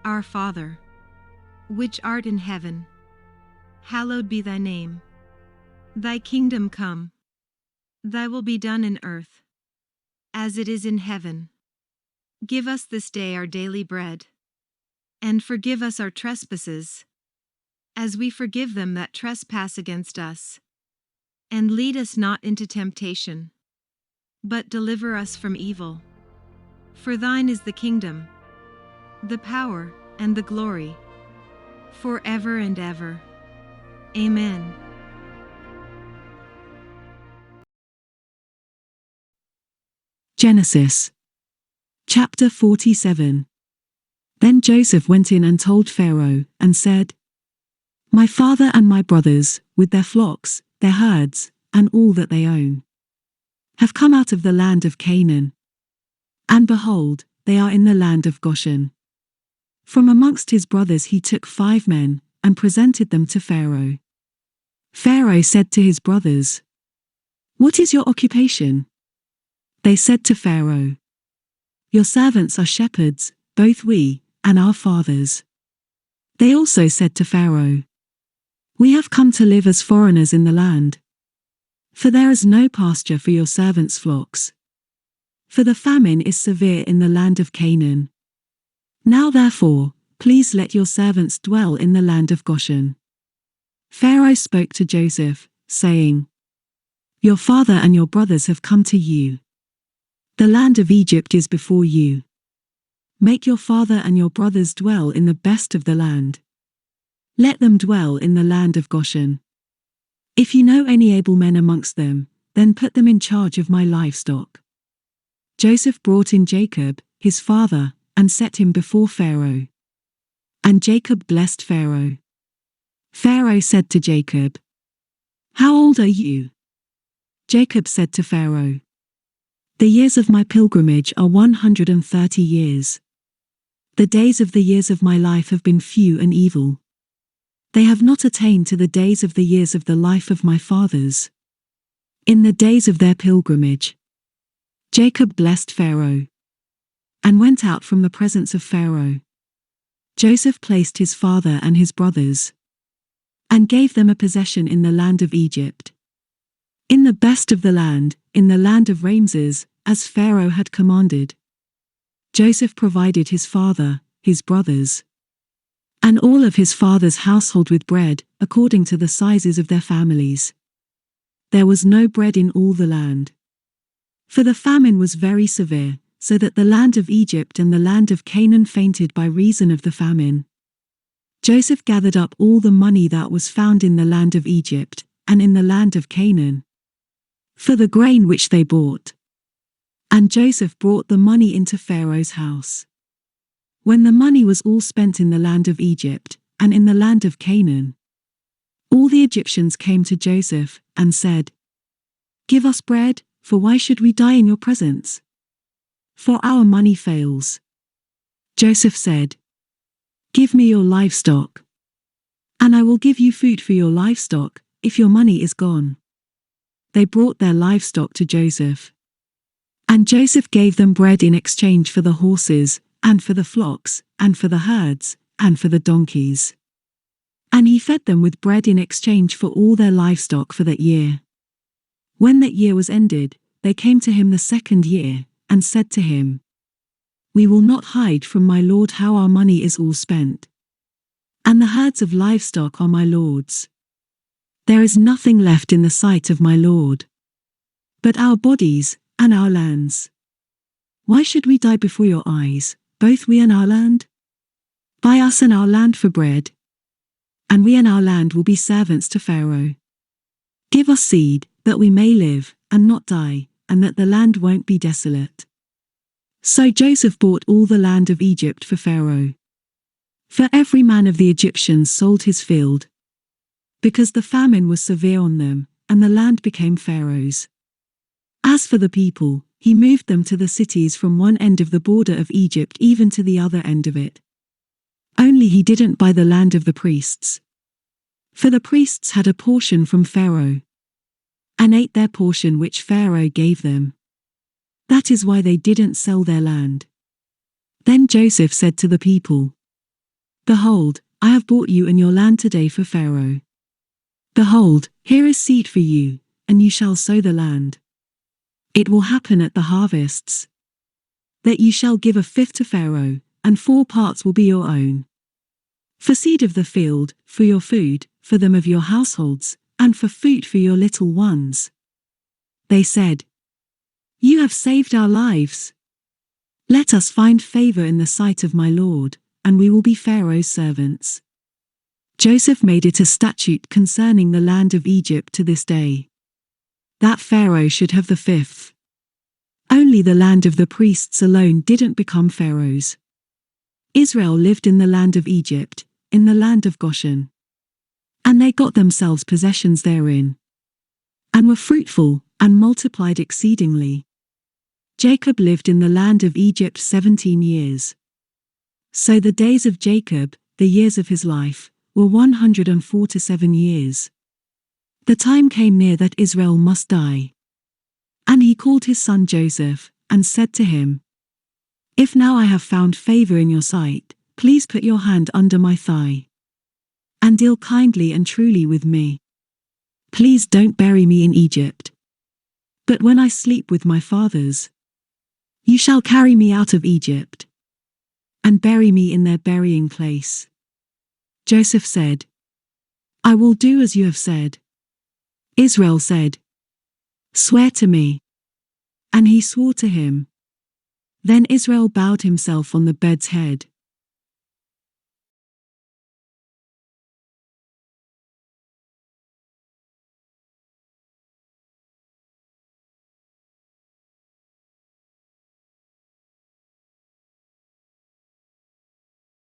Our Father, which art in heaven, hallowed be thy name. Thy kingdom come. Thy will be done in earth, as it is in heaven. Give us this day our daily bread, and forgive us our trespasses, as we forgive them that trespass against us. And lead us not into temptation, but deliver us from evil. For thine is the kingdom, the power, and the glory, forever and ever. Amen. Genesis chapter 47. Then Joseph went in and told Pharaoh, and said, My father and my brothers, with their flocks, their herds, and all that they own, have come out of the land of Canaan. And behold, they are in the land of Goshen. From amongst his brothers he took 5 men, and presented them to Pharaoh. Pharaoh said to his brothers, What is your occupation? They said to Pharaoh, Your servants are shepherds, both we, and our fathers. They also said to Pharaoh, We have come to live as foreigners in the land. For there is no pasture for your servants' flocks. For the famine is severe in the land of Canaan. Now therefore, please let your servants dwell in the land of Goshen. Pharaoh spoke to Joseph, saying, Your father and your brothers have come to you. The land of Egypt is before you. Make your father and your brothers dwell in the best of the land. Let them dwell in the land of Goshen. If you know any able men amongst them, then put them in charge of my livestock. Joseph brought in Jacob, his father, and set him before Pharaoh. And Jacob blessed Pharaoh. Pharaoh said to Jacob, How old are you? Jacob said to Pharaoh, The years of my pilgrimage are 130 years. The days of the years of my life have been few and evil. They have not attained to the days of the years of the life of my fathers, in the days of their pilgrimage. Jacob blessed Pharaoh, and went out from the presence of Pharaoh. Joseph placed his father and his brothers, and gave them a possession in the land of Egypt, in the best of the land, in the land of Ramses, as Pharaoh had commanded. Joseph provided his father, his brothers, and all of his father's household with bread, according to the sizes of their families. There was no bread in all the land, for the famine was very severe, so that the land of Egypt and the land of Canaan fainted by reason of the famine. Joseph gathered up all the money that was found in the land of Egypt, and in the land of Canaan, for the grain which they bought. And Joseph brought the money into Pharaoh's house. When the money was all spent in the land of Egypt, and in the land of Canaan, all the Egyptians came to Joseph, and said, Give us bread, for why should we die in your presence? For our money fails. Joseph said, Give me your livestock, and I will give you food for your livestock, if your money is gone. They brought their livestock to Joseph. And Joseph gave them bread in exchange for the horses, and for the flocks, and for the herds, and for the donkeys. And he fed them with bread in exchange for all their livestock for that year. When that year was ended, they came to him the second year, and said to him, We will not hide from my lord how our money is all spent. And the herds of livestock are my lord's. There is nothing left in the sight of my lord, but our bodies, and our lands. Why should we die before your eyes, both we and our land? Buy us and our land for bread, and we and our land will be servants to Pharaoh. Give us seed, that we may live, and not die, and that the land won't be desolate. So Joseph bought all the land of Egypt for Pharaoh. For every man of the Egyptians sold his field, because the famine was severe on them, and the land became Pharaoh's. As for the people, he moved them to the cities from one end of the border of Egypt even to the other end of it. Only he didn't buy the land of the priests. For the priests had a portion from Pharaoh, and ate their portion which Pharaoh gave them. That is why they didn't sell their land. Then Joseph said to the people, Behold, I have bought you and your land today for Pharaoh. Behold, here is seed for you, and you shall sow the land. It will happen at the harvests that you shall give a fifth to Pharaoh, and 4 parts will be your own. For seed of the field, for your food, for them of your households, and for food for your little ones. They said, You have saved our lives. Let us find favor in the sight of my Lord, and we will be Pharaoh's servants. Joseph made it a statute concerning the land of Egypt to this day, that Pharaoh should have the fifth. Only the land of the priests alone didn't become Pharaoh's. Israel lived in the land of Egypt, in the land of Goshen. And they got themselves possessions therein, and were fruitful, and multiplied exceedingly. Jacob lived in the land of Egypt 17 years. So the days of Jacob, the years of his life, were 147 years. The time came near that Israel must die. And he called his son Joseph, and said to him, If now I have found favor in your sight, please put your hand under my thigh, and deal kindly and truly with me. Please don't bury me in Egypt. But when I sleep with my fathers, you shall carry me out of Egypt, and bury me in their burying place. Joseph said, I will do as you have said. Israel said, Swear to me. And he swore to him. Then Israel bowed himself on the bed's head.